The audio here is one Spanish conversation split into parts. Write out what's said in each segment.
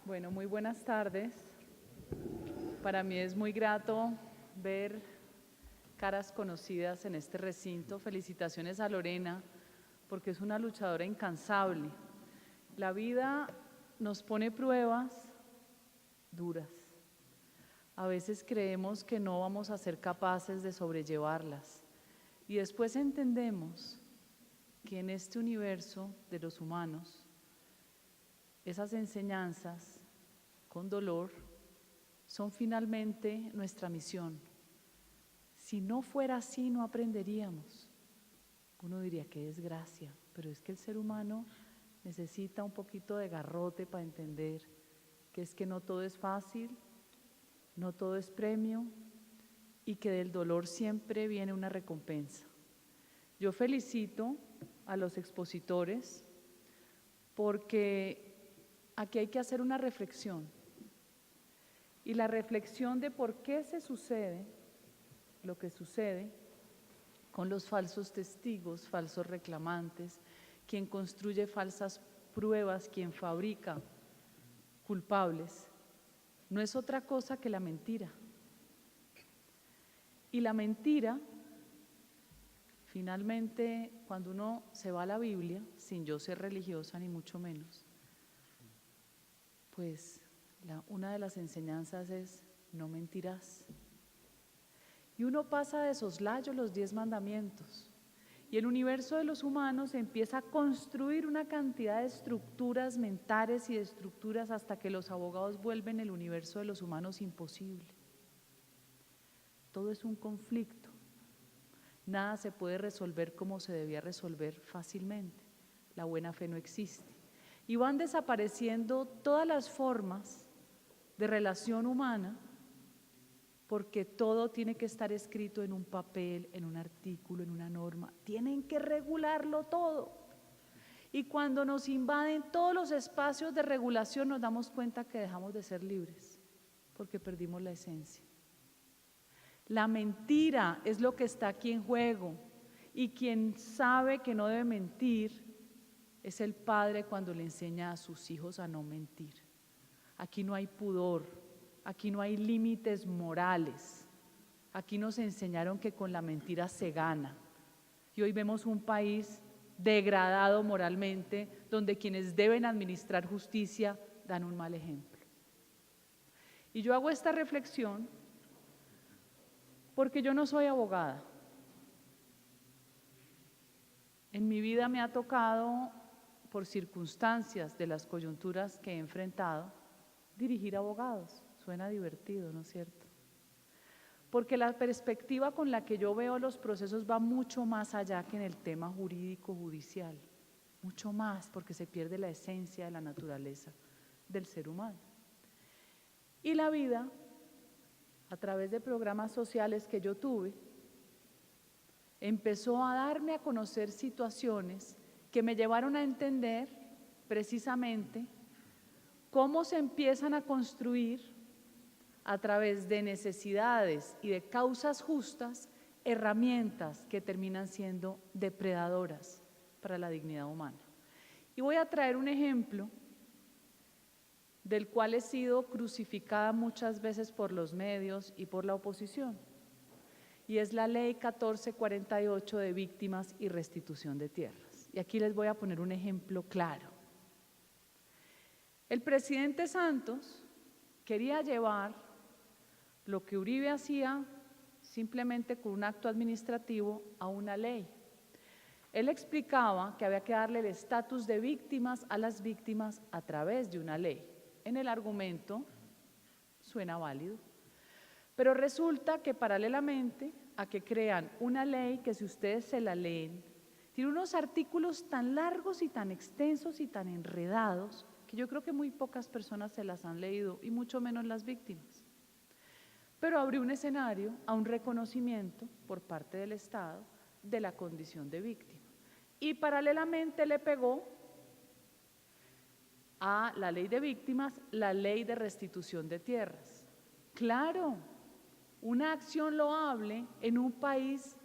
Bueno, muy buenas tardes. Para mí es muy grato ver caras conocidas en este recinto. Felicitaciones a Lorena, porque es una luchadora incansable. La vida nos pone pruebas duras. A veces creemos que no vamos a ser capaces de sobrellevarlas. Y después entendemos que en este universo de los humanos, esas enseñanzas con dolor son finalmente nuestra misión. Si no fuera así, no aprenderíamos. Uno diría, qué desgracia, pero es que el ser humano necesita un poquito de garrote para entender que es que no todo es fácil, no todo es premio y que del dolor siempre viene una recompensa. Yo felicito a los expositores porque aquí hay que hacer una reflexión. Y la reflexión de por qué se sucede lo que sucede con los falsos testigos, falsos reclamantes, quien construye falsas pruebas, quien fabrica culpables, no es otra cosa que la mentira. Y la mentira, finalmente, cuando uno se va a la Biblia, sin yo ser religiosa ni mucho menos, pues una de las enseñanzas es no mentirás. Y uno pasa de soslayo los 10 mandamientos y el universo de los humanos empieza a construir una cantidad de estructuras mentales y de estructuras hasta que los abogados vuelven el universo de los humanos imposible. Todo es un conflicto. Nada se puede resolver como se debía resolver fácilmente. La buena fe no existe. Y van desapareciendo todas las formas de relación humana porque todo tiene que estar escrito en un papel, en un artículo, en una norma. Tienen que regularlo todo. Y cuando nos invaden todos los espacios de regulación nos damos cuenta que dejamos de ser libres porque perdimos la esencia. La mentira es lo que está aquí en juego y quien sabe que no debe mentir es el padre cuando le enseña a sus hijos a no mentir. Aquí no hay pudor, aquí no hay límites morales, aquí nos enseñaron que con la mentira se gana y hoy vemos un país degradado moralmente donde quienes deben administrar justicia dan un mal ejemplo. Y yo hago esta reflexión porque yo no soy abogada. En mi vida me ha tocado, por circunstancias de las coyunturas que he enfrentado, dirigir abogados. Suena divertido, ¿no es cierto? Porque la perspectiva con la que yo veo los procesos va mucho más allá que en el tema jurídico judicial, mucho más porque se pierde la esencia de la naturaleza del ser humano. Y la vida, a través de programas sociales que yo tuve, empezó a darme a conocer situaciones que me llevaron a entender precisamente cómo se empiezan a construir a través de necesidades y de causas justas herramientas que terminan siendo depredadoras para la dignidad humana. Y voy a traer un ejemplo del cual he sido crucificada muchas veces por los medios y por la oposición, y es la Ley 1448 de víctimas y restitución de tierras. Y aquí les voy a poner un ejemplo claro. El presidente Santos quería llevar lo que Uribe hacía simplemente con un acto administrativo a una ley. Él explicaba que había que darle el estatus de víctimas a las víctimas a través de una ley. En el argumento suena válido, pero resulta que paralelamente a que crean una ley que si ustedes se la leen, tiene unos artículos tan largos y tan extensos y tan enredados que yo creo que muy pocas personas se las han leído y mucho menos las víctimas. Pero abrió un escenario a un reconocimiento por parte del Estado de la condición de víctima. Y paralelamente le pegó a la ley de víctimas la ley de restitución de tierras. Claro, una acción loable en un país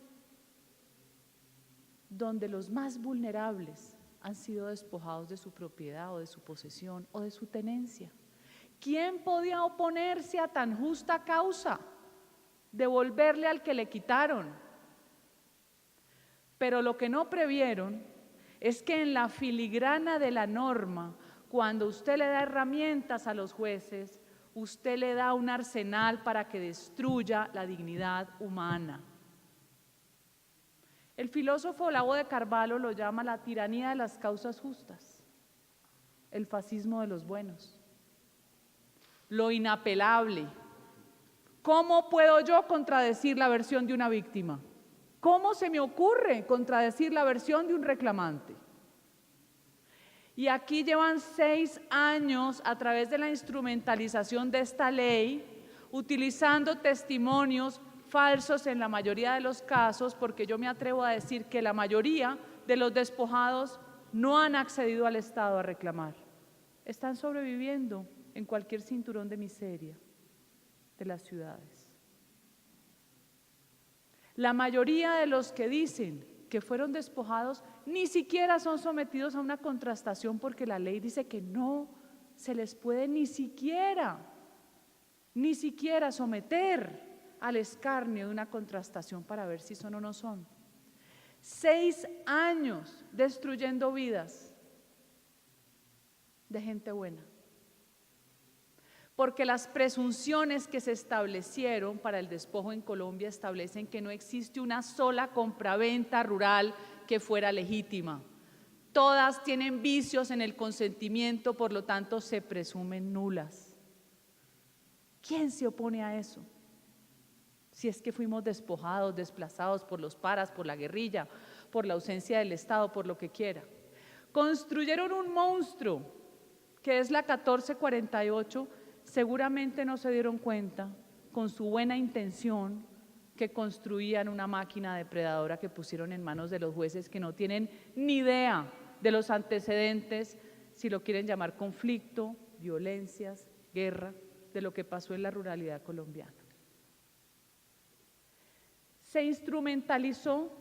donde los más vulnerables han sido despojados de su propiedad o de su posesión o de su tenencia. ¿Quién podía oponerse a tan justa causa? Devolverle al que le quitaron. Pero lo que no previeron es que en la filigrana de la norma, cuando usted le da herramientas a los jueces, usted le da un arsenal para que destruya la dignidad humana. El filósofo Olavo de Carvalho lo llama la tiranía de las causas justas, el fascismo de los buenos, lo inapelable. ¿Cómo puedo yo contradecir la versión de una víctima? ¿Cómo se me ocurre contradecir la versión de un reclamante? Y aquí llevan 6 años a través de la instrumentalización de esta ley, utilizando testimonios falsos en la mayoría de los casos, porque yo me atrevo a decir que la mayoría de los despojados no han accedido al Estado a reclamar. Están sobreviviendo en cualquier cinturón de miseria de las ciudades. La mayoría de los que dicen que fueron despojados ni siquiera son sometidos a una contrastación, porque la ley dice que no se les puede ni siquiera someter al escarnio de una contrastación para ver si son o no son. 6 años destruyendo vidas de gente buena. Porque las presunciones que se establecieron para el despojo en Colombia establecen que no existe una sola compraventa rural que fuera legítima. Todas tienen vicios en el consentimiento, por lo tanto se presumen nulas. ¿Quién se opone a eso? Si es que fuimos despojados, desplazados por los paras, por la guerrilla, por la ausencia del Estado, por lo que quiera. Construyeron un monstruo que es la 1448. Seguramente no se dieron cuenta, con su buena intención, que construían una máquina depredadora que pusieron en manos de los jueces, que no tienen ni idea de los antecedentes, si lo quieren llamar conflicto, violencias, guerra, de lo que pasó en la ruralidad colombiana. Se instrumentalizó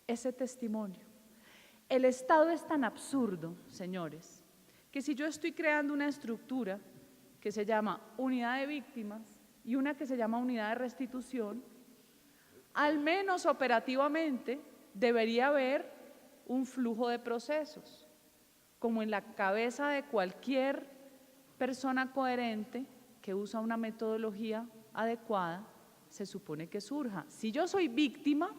ese testimonio. El Estado es tan absurdo, señores, que si yo estoy creando una estructura que se llama unidad de víctimas y una que se llama unidad de restitución, al menos operativamente debería haber un flujo de procesos, como en la cabeza de cualquier persona coherente que usa una metodología adecuada, se supone que surja. Si yo soy víctima,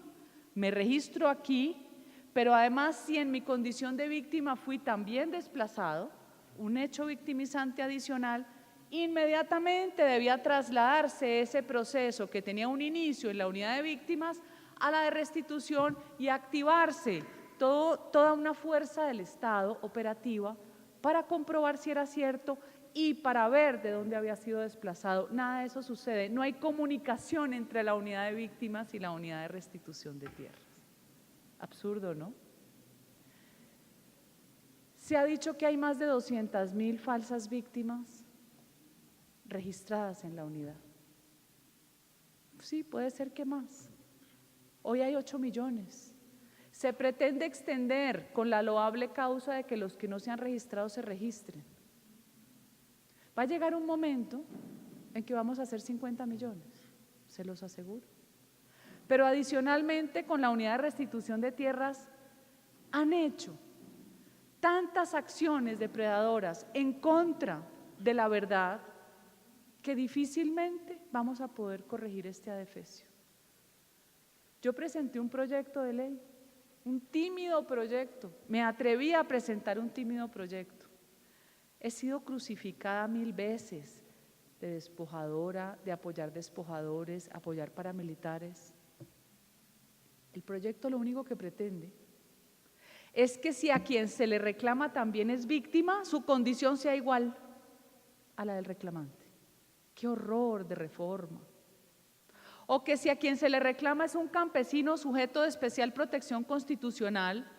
me registro aquí, pero además si en mi condición de víctima fui también desplazado, un hecho victimizante adicional, inmediatamente debía trasladarse ese proceso que tenía un inicio en la unidad de víctimas a la de restitución y activarse toda una fuerza del Estado operativa para comprobar si era cierto y para ver de dónde había sido desplazado. Nada de eso sucede, no hay comunicación entre la unidad de víctimas y la unidad de restitución de tierras. Absurdo, ¿no? Se ha dicho que hay más de 200.000 falsas víctimas registradas en la unidad. Sí, puede ser que más. Hoy hay 8 millones. Se pretende extender con la loable causa de que los que no se han registrado se registren. Va a llegar un momento en que vamos a hacer 50 millones, se los aseguro. Pero adicionalmente, con la unidad de restitución de tierras, han hecho tantas acciones depredadoras en contra de la verdad que difícilmente vamos a poder corregir este adefesio. Yo presenté un proyecto de ley, un tímido proyecto, me atreví a presentar un tímido proyecto. He sido crucificada 1000 veces de despojadora, de apoyar despojadores, apoyar paramilitares. El proyecto lo único que pretende es que si a quien se le reclama también es víctima, su condición sea igual a la del reclamante. ¡Qué horror de reforma! O que si a quien se le reclama es un campesino sujeto de especial protección constitucional,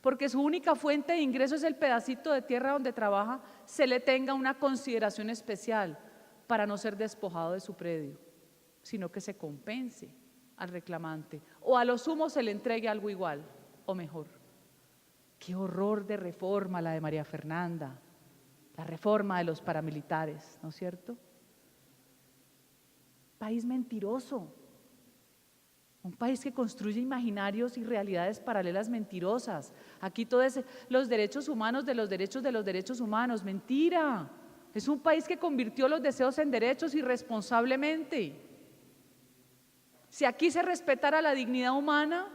porque su única fuente de ingreso es el pedacito de tierra donde trabaja, se le tenga una consideración especial para no ser despojado de su predio, sino que se compense al reclamante, o a lo sumo se le entregue algo igual o mejor. ¡Qué horror de reforma la de María Fernanda! la reforma de los paramilitares, ¿no es cierto? País mentiroso, un país que construye imaginarios y realidades paralelas mentirosas. Aquí todo es los derechos humanos de los derechos humanos, mentira. Es un país que convirtió los deseos en derechos irresponsablemente. Si aquí se respetara la dignidad humana,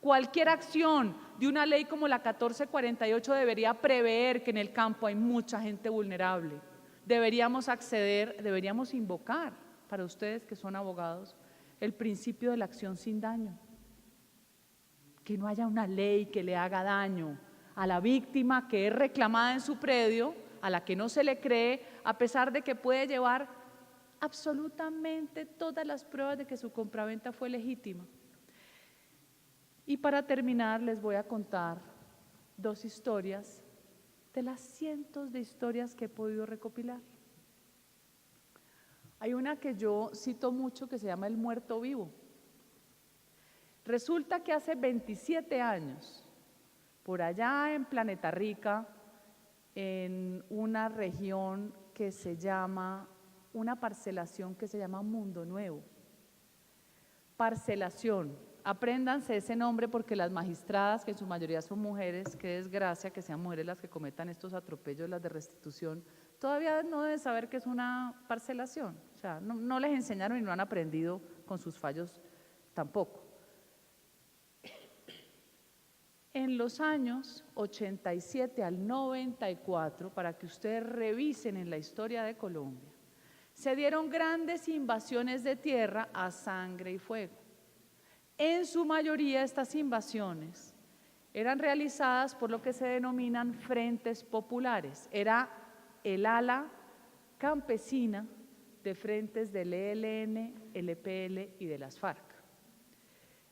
cualquier acción de una ley como la 1448 debería prever que en el campo hay mucha gente vulnerable. Deberíamos acceder, deberíamos invocar, para ustedes que son abogados, el principio de la acción sin daño. Que no haya una ley que le haga daño a la víctima que es reclamada en su predio, a la que no se le cree, a pesar de que puede llevar absolutamente todas las pruebas de que su compraventa fue legítima. Y para terminar les voy a contar 2 historias de las cientos de historias que he podido recopilar. Hay una que yo cito mucho que se llama El Muerto Vivo. Resulta que hace 27 años, por allá en Planeta Rica, en una región que se llama, una parcelación que se llama Mundo Nuevo. Parcelación, apréndanse ese nombre porque las magistradas, que en su mayoría son mujeres, qué desgracia que sean mujeres las que cometan estos atropellos, las de restitución, todavía no deben saber qué es una parcelación, o sea, no les enseñaron y no han aprendido con sus fallos tampoco. En los años 87 al 94, para que ustedes revisen en la historia de Colombia, se dieron grandes invasiones de tierra a sangre y fuego. En su mayoría estas invasiones eran realizadas por lo que se denominan frentes populares. Era el ala campesina de frentes del ELN, el EPL y de las FARC.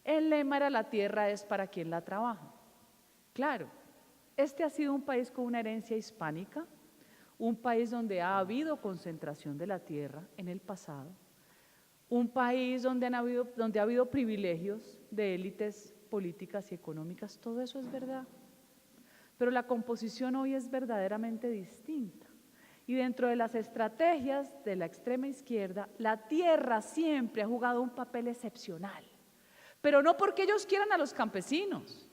El lema era: la tierra es para quien la trabaja. Claro, este ha sido un país con una herencia hispánica, un país donde ha habido concentración de la tierra en el pasado, un país donde ha habido privilegios de élites políticas y económicas, todo eso es verdad. Pero la composición hoy es verdaderamente distinta. Y dentro de las estrategias de la extrema izquierda, la tierra siempre ha jugado un papel excepcional. Pero no porque ellos quieran a los campesinos,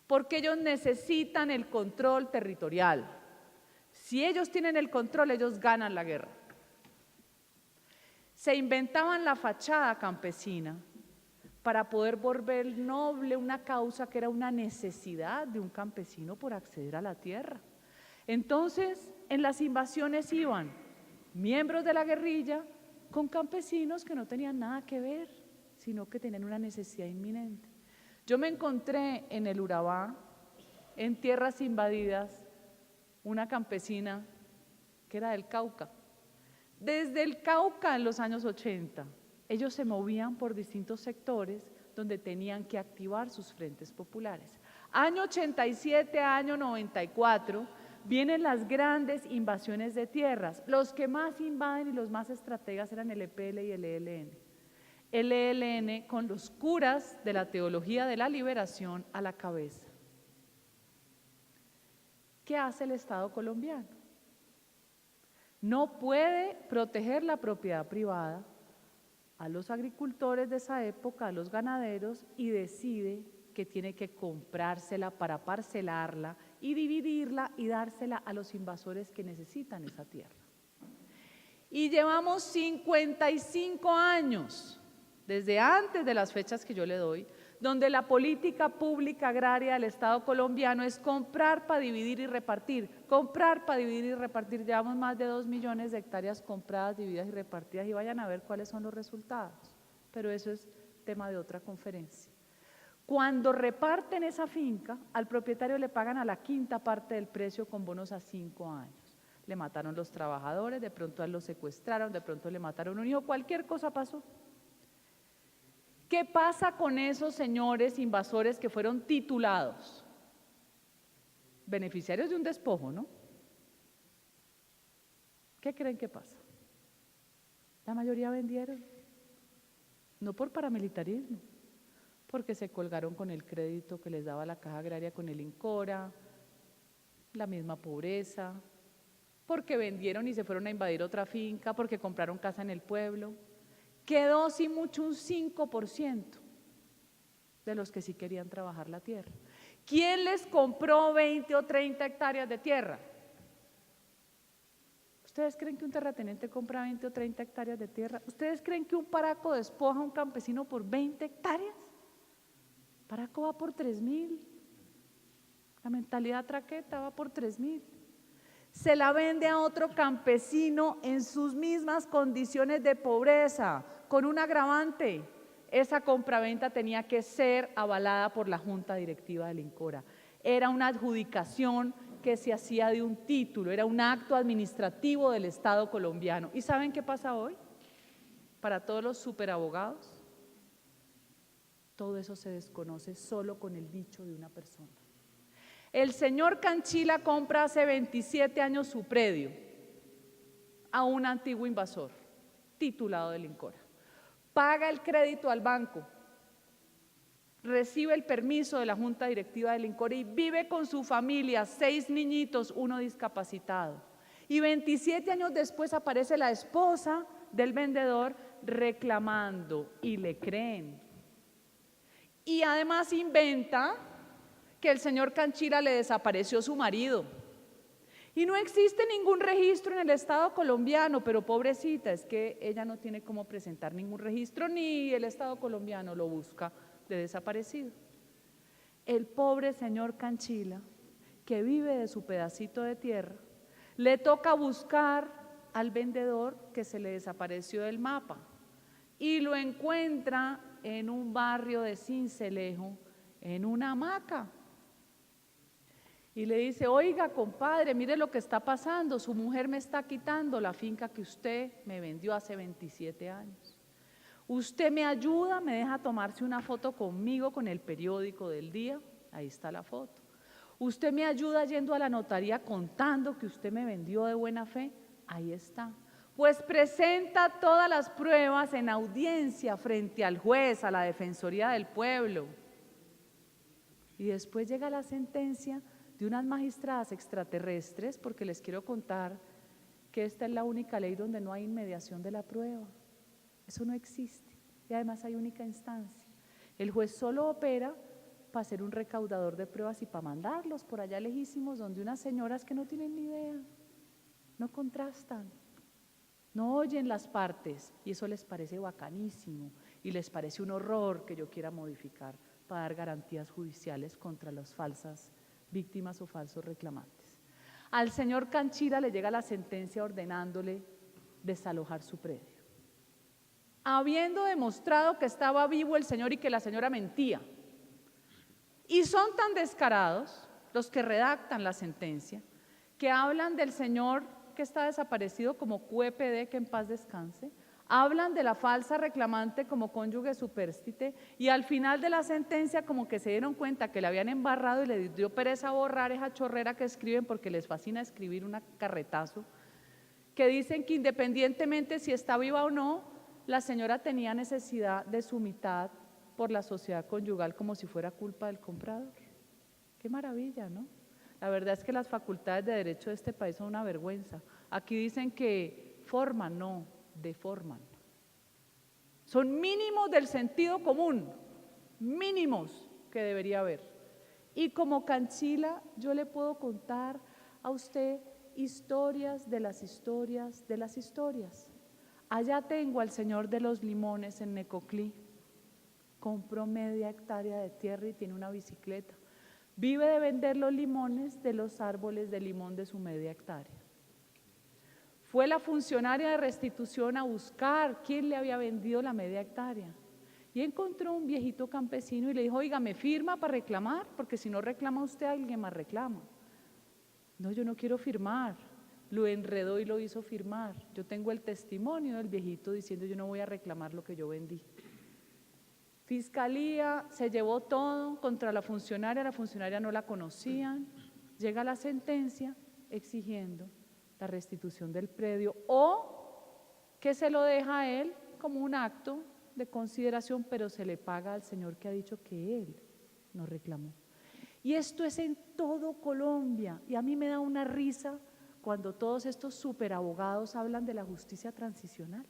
porque ellos necesitan el control territorial. Si ellos tienen el control, ellos ganan la guerra. Se inventaban la fachada campesina para poder volver noble una causa que era una necesidad de un campesino por acceder a la tierra. Entonces, en las invasiones iban miembros de la guerrilla con campesinos que no tenían nada que ver, sino que tenían una necesidad inminente. Yo me encontré en el Urabá, en tierras invadidas, una campesina que era del Cauca. Desde el Cauca en los años 80, ellos se movían por distintos sectores donde tenían que activar sus frentes populares. Año 87, año 94, vienen las grandes invasiones de tierras. Los que más invaden y los más estrategas eran el EPL y el ELN. El ELN con los curas de la teología de la liberación a la cabeza. ¿Qué hace el Estado colombiano? No puede proteger la propiedad privada a los agricultores de esa época, a los ganaderos, y decide que tiene que comprársela para parcelarla y dividirla y dársela a los invasores que necesitan esa tierra. Y llevamos 55 años, desde antes de las fechas que yo le doy, donde la política pública agraria del Estado colombiano es comprar para dividir y repartir, comprar para dividir y repartir. Llevamos más de 2 millones de hectáreas compradas, divididas y repartidas, y vayan a ver cuáles son los resultados. Pero eso es tema de otra conferencia. Cuando reparten esa finca, al propietario le pagan a la quinta parte del precio con bonos a 5 años. Le mataron los trabajadores, de pronto a él lo secuestraron, de pronto le mataron un hijo, cualquier cosa pasó. ¿Qué pasa con esos señores invasores que fueron titulados? Beneficiarios de un despojo, ¿no? ¿Qué creen que pasa? La mayoría vendieron, no por paramilitarismo, porque se colgaron con el crédito que les daba la Caja Agraria con el INCORA, la misma pobreza, porque vendieron y se fueron a invadir otra finca, porque compraron casa en el pueblo. Quedó sin mucho un 5% de los que sí querían trabajar la tierra. ¿Quién les compró 20 o 30 hectáreas de tierra? ¿Ustedes creen que un terrateniente compra 20 o 30 hectáreas de tierra? ¿Ustedes creen que un paraco despoja a un campesino por 20 hectáreas? Paraco va por 3.000. La mentalidad traqueta va por 3.000. Se la vende a otro campesino en sus mismas condiciones de pobreza, con un agravante. Esa compraventa tenía que ser avalada por la Junta Directiva del INCORA. Era una adjudicación que se hacía de un título, era un acto administrativo del Estado colombiano. ¿Y saben qué pasa hoy? Para todos los superabogados, todo eso se desconoce solo con el dicho de una persona. El señor Canchila compra hace 27 años su predio a un antiguo invasor, titulado del INCORA. Paga el crédito al banco, recibe el permiso de la Junta Directiva del INCORA y vive con su familia, 6 niñitos, 1 discapacitado. Y 27 años después aparece la esposa del vendedor reclamando y le creen. Y además inventa que el señor Canchila le desapareció su marido. Y no existe ningún registro en el Estado colombiano, pero pobrecita, es que ella no tiene cómo presentar ningún registro, ni el Estado colombiano lo busca de desaparecido. El pobre señor Canchila, que vive de su pedacito de tierra, le toca buscar al vendedor que se le desapareció del mapa y lo encuentra en un barrio de Sincelejo, en una hamaca. Y le dice: oiga, compadre, mire lo que está pasando, su mujer me está quitando la finca que usted me vendió hace 27 años. Usted me ayuda, me deja tomarse una foto conmigo con el periódico del día, ahí está la foto. Usted me ayuda yendo a la notaría contando que usted me vendió de buena fe, ahí está. Pues presenta todas las pruebas en audiencia frente al juez, a la Defensoría del Pueblo. Y después llega la sentencia de unas magistradas extraterrestres, porque les quiero contar que esta es la única ley donde no hay inmediación de la prueba. Eso no existe. Y además hay única instancia. El juez solo opera para ser un recaudador de pruebas y para mandarlos por allá lejísimos donde unas señoras que no tienen ni idea, no contrastan, no oyen las partes, y eso les parece bacanísimo y les parece un horror que yo quiera modificar para dar garantías judiciales contra las falsas víctimas o falsos reclamantes. Al señor Canchila le llega la sentencia ordenándole desalojar su predio, habiendo demostrado que estaba vivo el señor y que la señora mentía. Y son tan descarados los que redactan la sentencia que hablan del señor que está desaparecido como QEPD, que en paz descanse, hablan de la falsa reclamante como cónyuge supérstite, y al final de la sentencia como que se dieron cuenta que le habían embarrado y le dio pereza borrar esa chorrera que escriben, porque les fascina escribir un carretazo, que dicen que independientemente si está viva o no, la señora tenía necesidad de su mitad por la sociedad conyugal como si fuera culpa del comprador. Qué maravilla, ¿no? La verdad es que las facultades de derecho de este país son una vergüenza. Aquí dicen que forman, no, deforman. Son mínimos del sentido común, mínimos que debería haber. Y como Canchila, yo le puedo contar a usted historias de las historias de las historias. Allá tengo al señor de los limones en Necoclí. Compró media hectárea de tierra y tiene una bicicleta. Vive de vender los limones de los árboles de limón de su media hectárea. Fue la funcionaria de restitución a buscar quién le había vendido la media hectárea y encontró un viejito campesino y le dijo: oiga, ¿me firma para reclamar? Porque si no reclama usted, alguien más reclama. No, yo no quiero firmar. Lo enredó y lo hizo firmar. Yo tengo el testimonio del viejito diciendo: yo no voy a reclamar lo que yo vendí. Fiscalía se llevó todo contra la funcionaria no la conocían, llega la sentencia exigiendo la restitución del predio o que se lo deja a él como un acto de consideración, pero se le paga al señor que ha dicho que él no reclamó. Y esto es en todo Colombia, y a mí me da una risa cuando todos estos superabogados hablan de la justicia transicional?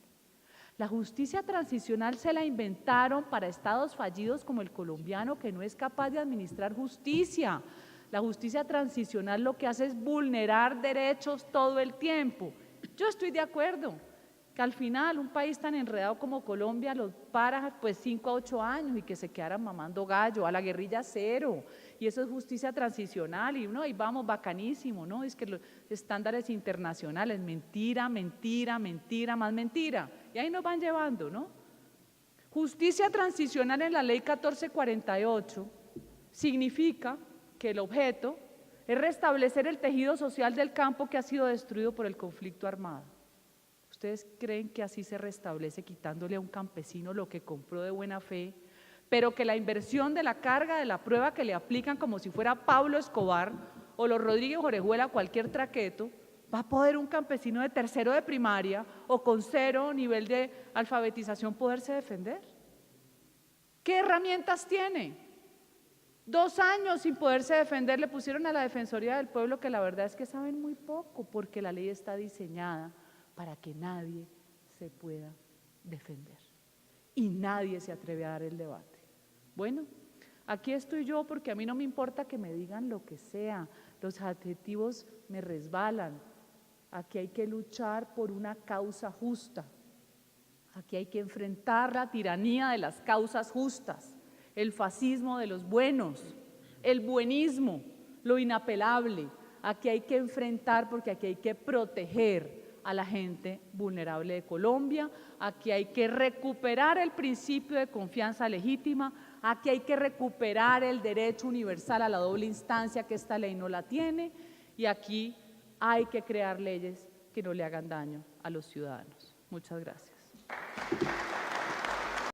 La justicia transicional se la inventaron para estados fallidos como el colombiano, que no es capaz de administrar justicia. La justicia transicional lo que hace es vulnerar derechos todo el tiempo. Yo estoy de acuerdo que al final un país tan enredado como Colombia los para pues 5 a 8 años y que se quedaran mamando gallo, a la guerrilla cero, y eso es justicia transicional, y ahí vamos, bacanísimo, ¿no? Es que los estándares internacionales, mentira, mentira, mentira, más mentira, y ahí nos van llevando, ¿no? Justicia transicional en la ley 1448 significa que el objeto es restablecer el tejido social del campo que ha sido destruido por el conflicto armado. ¿Ustedes creen que así se restablece quitándole a un campesino lo que compró de buena fe, pero que la inversión de la carga de la prueba que le aplican como si fuera Pablo Escobar o los Rodríguez Orejuela, cualquier traqueto, va a poder un campesino de tercero de primaria o con 0 nivel de alfabetización poderse defender? ¿Qué herramientas tiene? 2 años sin poderse defender le pusieron a la Defensoría del Pueblo, que la verdad es que saben muy poco, porque la ley está diseñada para que nadie se pueda defender y nadie se atreve a dar el debate. Bueno, aquí estoy yo porque a mí no me importa que me digan lo que sea, los adjetivos me resbalan. Aquí hay que luchar por una causa justa, aquí hay que enfrentar la tiranía de las causas justas, el fascismo de los buenos, el buenismo, lo inapelable. Aquí hay que enfrentar porque aquí hay que proteger a la gente vulnerable de Colombia, aquí hay que recuperar el principio de confianza legítima, aquí hay que recuperar el derecho universal a la doble instancia, que esta ley no la tiene, y aquí hay que crear leyes que no le hagan daño a los ciudadanos. Muchas gracias.